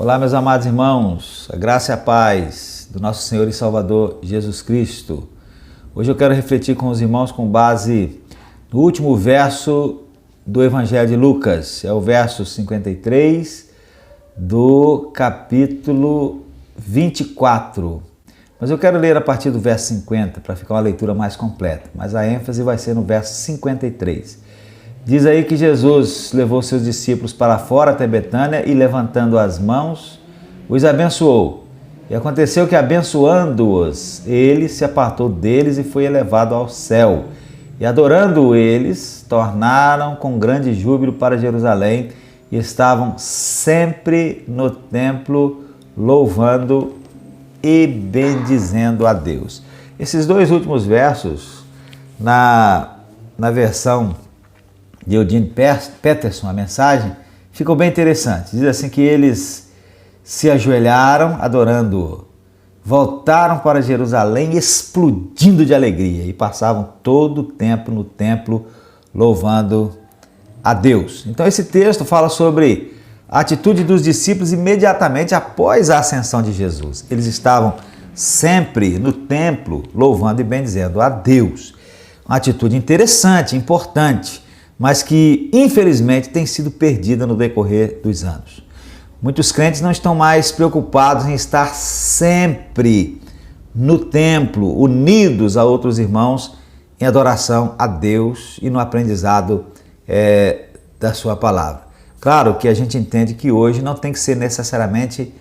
Olá, meus amados irmãos, a graça e a paz do nosso Senhor e Salvador Jesus Cristo. Hoje eu quero refletir com os irmãos com base no último verso do Evangelho de Lucas, é o verso 53 do capítulo 24. Mas eu quero ler a partir do verso 50 para ficar uma leitura mais completa, mas a ênfase vai ser no verso 53. Diz aí que Jesus levou seus discípulos para fora até Betânia e, levantando as mãos, os abençoou. E aconteceu que, abençoando-os, ele se apartou deles e foi elevado ao céu. E, adorando eles, tornaram com grande júbilo para Jerusalém e estavam sempre no templo, louvando e bendizendo a Deus. Esses dois últimos versos, na versão de Eugene Peterson, a mensagem, ficou bem interessante. Diz assim que eles se ajoelharam adorando-o, voltaram para Jerusalém explodindo de alegria e passavam todo o tempo no templo louvando a Deus. Então esse texto fala sobre a atitude dos discípulos imediatamente após a ascensão de Jesus. Eles estavam sempre no templo louvando e bendizendo a Deus. Uma atitude interessante, importante, mas que infelizmente tem sido perdida no decorrer dos anos. Muitos crentes não estão mais preocupados em estar sempre no templo, unidos a outros irmãos em adoração a Deus e no aprendizado da sua palavra. Claro que a gente entende que hoje não tem que ser necessariamente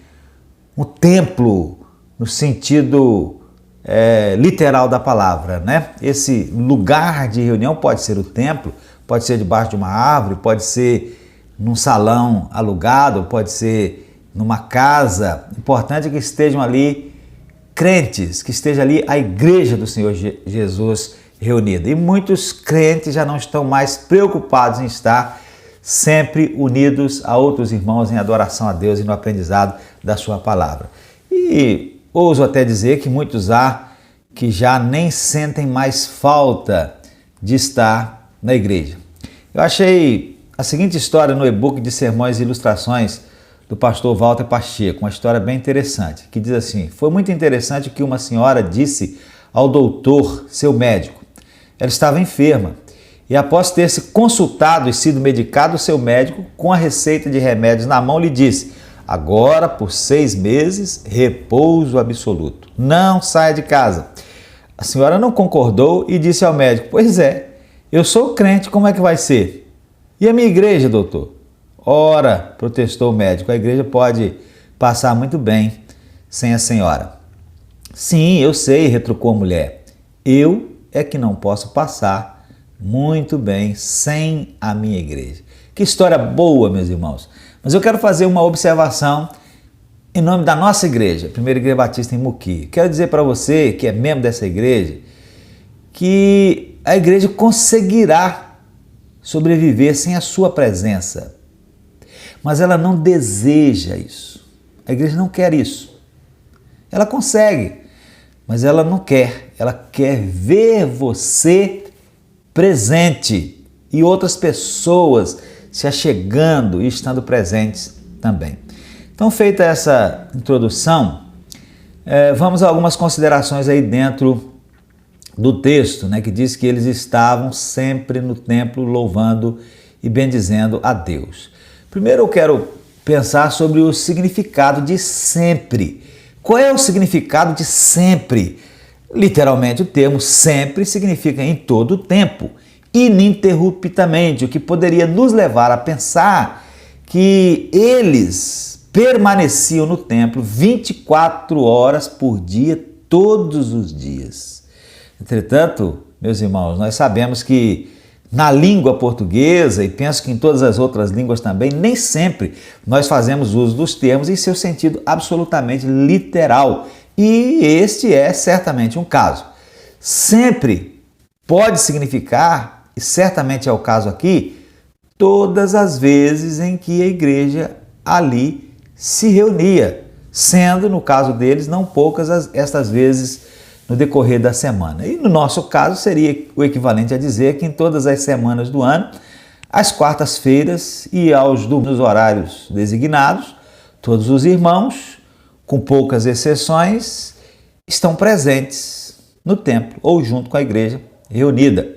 um templo no sentido literal da palavra, né? Esse lugar de reunião pode ser o templo, pode ser debaixo de uma árvore, pode ser num salão alugado, pode ser numa casa. O importante é que estejam ali crentes, que esteja ali a igreja do Senhor Jesus reunida. E muitos crentes já não estão mais preocupados em estar sempre unidos a outros irmãos em adoração a Deus e no aprendizado da sua palavra. E ouso até dizer que muitos há que já nem sentem mais falta de estar na igreja. Eu achei a seguinte história no e-book de sermões e ilustrações do pastor Walter Pacheco, uma história bem interessante, que diz assim: foi muito interessante o que uma senhora disse ao doutor, seu médico. Ela estava enferma e, após ter se consultado e sido medicado, seu médico, com a receita de remédios na mão, lhe disse: agora, por 6 meses, repouso absoluto. Não saia de casa. A senhora não concordou e disse ao médico: pois é, eu sou crente, como é que vai ser? E a minha igreja, doutor? Ora, protestou o médico, a igreja pode passar muito bem sem a senhora. Sim, eu sei, retrucou a mulher. Eu é que não posso passar muito bem sem a minha igreja. Que história boa, meus irmãos. Mas eu quero fazer uma observação em nome da nossa igreja, Primeira Igreja Batista em Muqui. Quero dizer para você que é membro dessa igreja que a igreja conseguirá sobreviver sem a sua presença. Mas ela não deseja isso. A igreja não quer isso. Ela consegue, mas ela não quer. Ela quer ver você presente e outras pessoas se achegando e estando presentes também. Então, feita essa introdução, vamos a algumas considerações aí dentro do texto, né, que diz que eles estavam sempre no templo louvando e bendizendo a Deus. Primeiro eu quero pensar sobre o significado de sempre. Qual é o significado de sempre? Literalmente o termo sempre significa em todo o tempo, ininterruptamente, o que poderia nos levar a pensar que eles permaneciam no templo 24 horas por dia, todos os dias. Entretanto, meus irmãos, nós sabemos que na língua portuguesa, e penso que em todas as outras línguas também, nem sempre nós fazemos uso dos termos em seu sentido absolutamente literal. E este é certamente um caso. Sempre pode significar, e certamente é o caso aqui, todas as vezes em que a igreja ali se reunia, sendo, no caso deles, não poucas estas vezes no decorrer da semana. E no nosso caso seria o equivalente a dizer que em todas as semanas do ano, às quartas-feiras e aos domingos horários designados, Todos os irmãos, com poucas exceções, estão presentes no templo ou junto com a igreja reunida.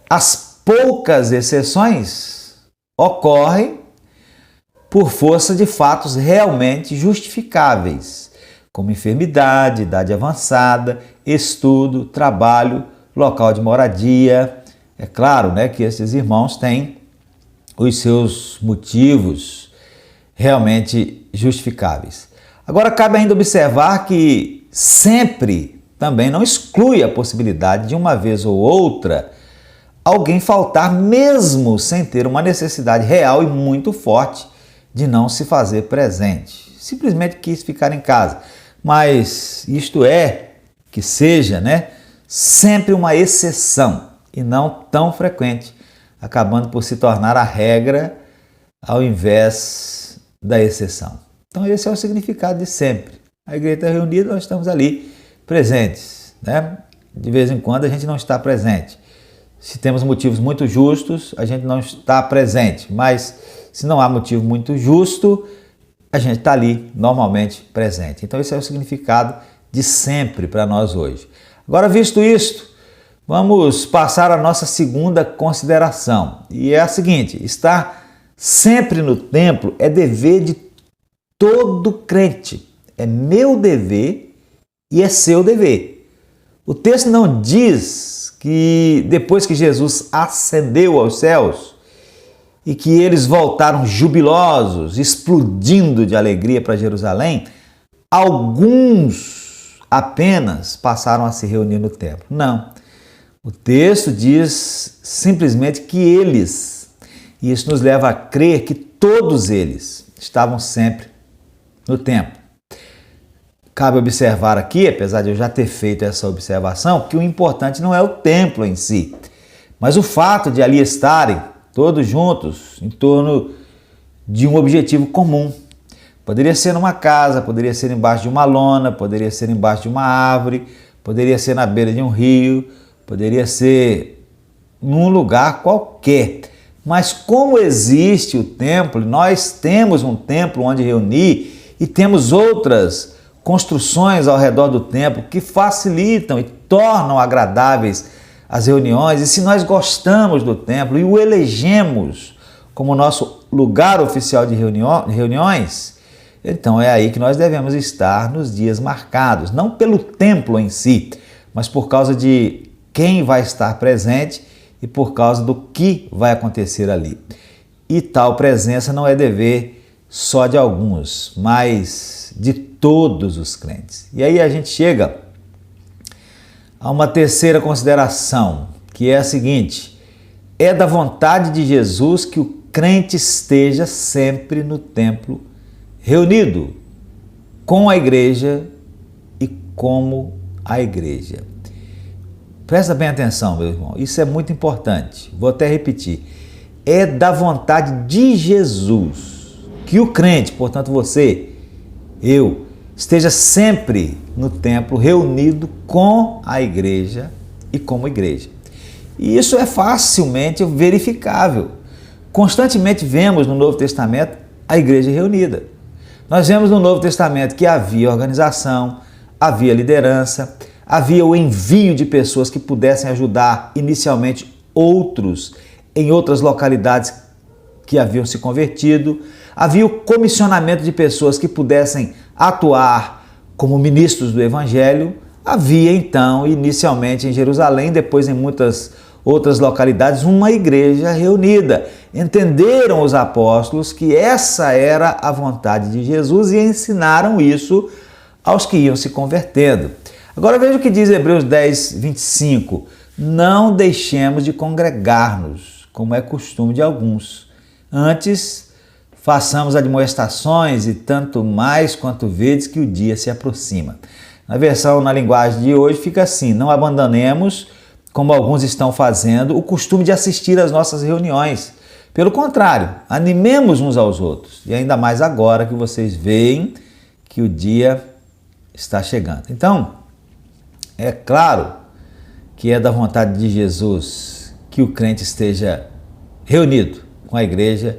As poucas exceções ocorrem por força de fatos realmente justificáveis, como enfermidade, idade avançada, estudo, trabalho, local de moradia. É claro, que esses irmãos têm os seus motivos realmente justificáveis. Agora, cabe ainda observar que sempre também não exclui a possibilidade de uma vez ou outra alguém faltar mesmo sem ter uma necessidade real e muito forte de não se fazer presente. Simplesmente quis ficar em casa. Mas isto que seja, sempre uma exceção e não tão frequente, acabando por se tornar a regra ao invés da exceção. Então esse é o significado de sempre. A igreja está reunida, nós estamos ali presentes, De vez em quando a gente não está presente. Se temos motivos muito justos, a gente não está presente, mas se não há motivo muito justo, a gente está ali normalmente presente. Então esse é o significado de sempre para nós hoje. Agora, visto isto, vamos passar à nossa segunda consideração. E é a seguinte: estar sempre no templo é dever de todo crente. É meu dever e é seu dever. O texto não diz que depois que Jesus ascendeu aos céus e que eles voltaram jubilosos, explodindo de alegria para Jerusalém, alguns apenas passaram a se reunir no templo. Não. O texto diz simplesmente que eles, e isso nos leva a crer que todos eles estavam sempre no templo. Cabe observar aqui, apesar de eu já ter feito essa observação, que o importante não é o templo em si, mas o fato de ali estarem todos juntos em torno de um objetivo comum. Poderia ser numa casa, poderia ser embaixo de uma lona, poderia ser embaixo de uma árvore, poderia ser na beira de um rio, poderia ser num lugar qualquer. Mas como existe o templo, nós temos um templo onde reunir e temos outras construções ao redor do templo que facilitam e tornam agradáveis as reuniões. E se nós gostamos do templo e o elegemos como nosso lugar oficial de reuniões, então é aí que nós devemos estar nos dias marcados, não pelo templo em si, mas por causa de quem vai estar presente e por causa do que vai acontecer ali. E tal presença não é dever só de alguns, mas de todos os crentes. E aí a gente chega a uma terceira consideração, que é a seguinte: é da vontade de Jesus que o crente esteja sempre no templo, reunido com a igreja e como a igreja. Presta bem atenção, meu irmão, isso é muito importante. Vou até repetir. É da vontade de Jesus que o crente, portanto você, eu, esteja sempre no templo, reunido com a igreja e como igreja. E isso é facilmente verificável. Constantemente vemos no Novo Testamento a igreja reunida. Nós vemos no Novo Testamento que havia organização, havia liderança, havia o envio de pessoas que pudessem ajudar inicialmente outros em outras localidades que haviam se convertido, havia o comissionamento de pessoas que pudessem atuar como ministros do Evangelho, havia então inicialmente em Jerusalém, depois em muitas outras localidades, uma igreja reunida. Entenderam os apóstolos que essa era a vontade de Jesus e ensinaram isso aos que iam se convertendo. Agora veja o que diz Hebreus 10, 25. Não deixemos de congregar-nos, como é costume de alguns. Antes, façamos admoestações e tanto mais quanto vedes que o dia se aproxima. Na linguagem de hoje fica assim: não abandonemos, como alguns estão fazendo, o costume de assistir às nossas reuniões. Pelo contrário, animemos uns aos outros. E ainda mais agora que vocês veem que o dia está chegando. Então, é claro que é da vontade de Jesus que o crente esteja reunido com a igreja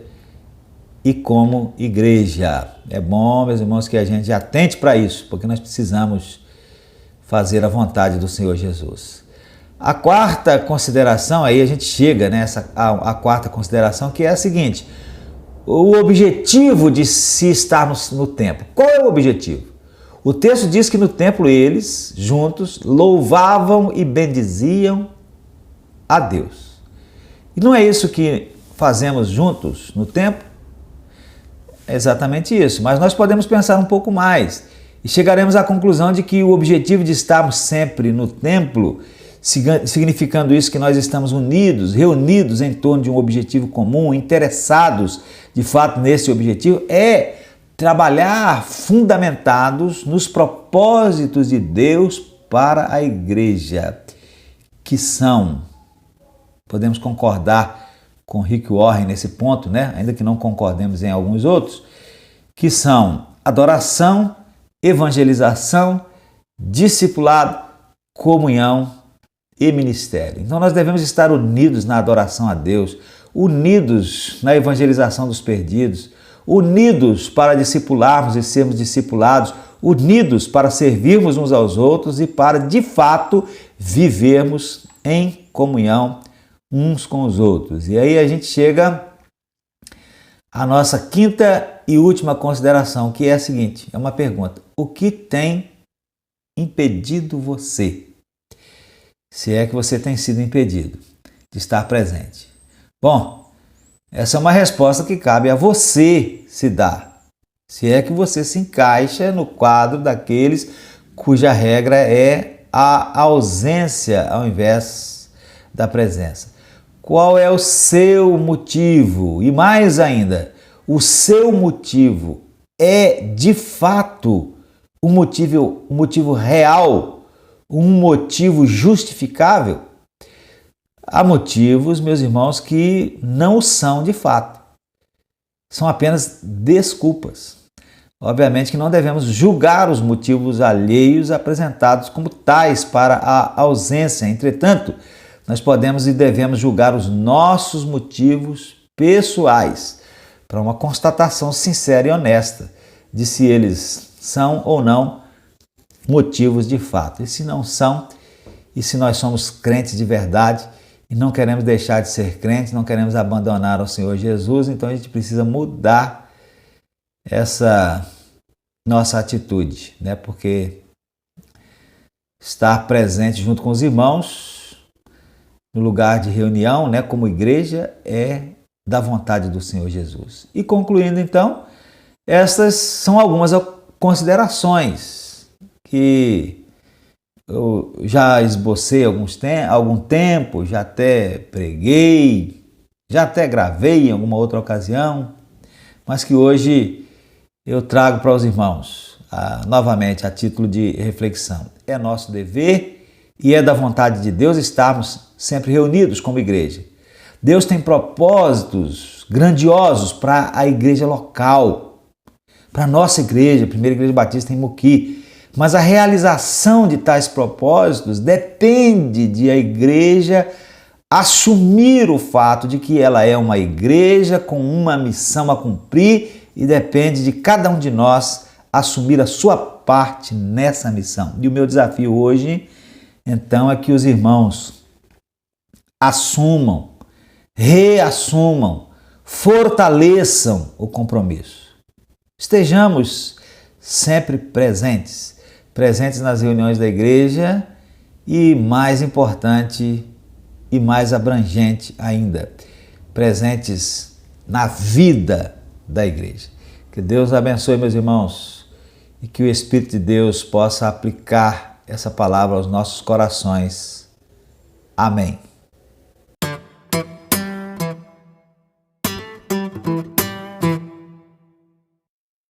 e como igreja. É bom, meus irmãos, que a gente atente para isso, porque nós precisamos fazer a vontade do Senhor Jesus. A quarta consideração, aí a gente chega nessa a quarta consideração, que é a seguinte: o objetivo de se estar no templo. Qual é o objetivo? O texto diz que no templo eles, juntos, louvavam e bendiziam a Deus. E não é isso que fazemos juntos no templo? É exatamente isso, mas nós podemos pensar um pouco mais e chegaremos à conclusão de que o objetivo de estarmos sempre no templo, significando isso que nós estamos unidos, reunidos em torno de um objetivo comum, interessados de fato nesse objetivo, é trabalhar fundamentados nos propósitos de Deus para a igreja, que são, podemos concordar com Rick Warren nesse ponto, né? Ainda que não concordemos em alguns outros, que são adoração, evangelização, discipulado, comunhão e ministério. Então nós devemos estar unidos na adoração a Deus, unidos na evangelização dos perdidos, unidos para discipularmos e sermos discipulados, unidos para servirmos uns aos outros e para, de fato, vivermos em comunhão uns com os outros. E aí a gente chega à nossa quinta e última consideração, que é a seguinte, é uma pergunta: o que tem impedido você? Se é que você tem sido impedido de estar presente. Bom, essa é uma resposta que cabe a você se dar. Se é que você se encaixa no quadro daqueles cuja regra é a ausência ao invés da presença. Qual é o seu motivo? E mais ainda, o seu motivo é de fato um motivo real, um motivo justificável? Há motivos, meus irmãos, que não são de fato. São apenas desculpas. Obviamente que não devemos julgar os motivos alheios apresentados como tais para a ausência. Entretanto, nós podemos e devemos julgar os nossos motivos pessoais para uma constatação sincera e honesta de se eles são ou não motivos de fato. E se não são, e se nós somos crentes de verdade e não queremos deixar de ser crentes, não queremos abandonar o Senhor Jesus, então a gente precisa mudar essa nossa atitude, né? Porque estar presente junto com os irmãos no lugar de reunião, né, como igreja, é da vontade do Senhor Jesus. E concluindo então, estas são algumas considerações que eu já esbocei algum tempo, já até preguei, já até gravei em alguma outra ocasião, mas que hoje eu trago para os irmãos, novamente a título de reflexão. É nosso dever e é da vontade de Deus estarmos sempre reunidos como igreja. Deus tem propósitos grandiosos para a igreja local, para a nossa igreja, a Primeira Igreja Batista em Muqui. Mas a realização de tais propósitos depende de a igreja assumir o fato de que ela é uma igreja com uma missão a cumprir e depende de cada um de nós assumir a sua parte nessa missão. E o meu desafio hoje, então, é que os irmãos assumam, reassumam, fortaleçam o compromisso. Estejamos sempre presentes nas reuniões da igreja e, mais importante e mais abrangente ainda, presentes na vida da igreja. Que Deus abençoe, meus irmãos, e que o Espírito de Deus possa aplicar essa palavra aos nossos corações. Amém.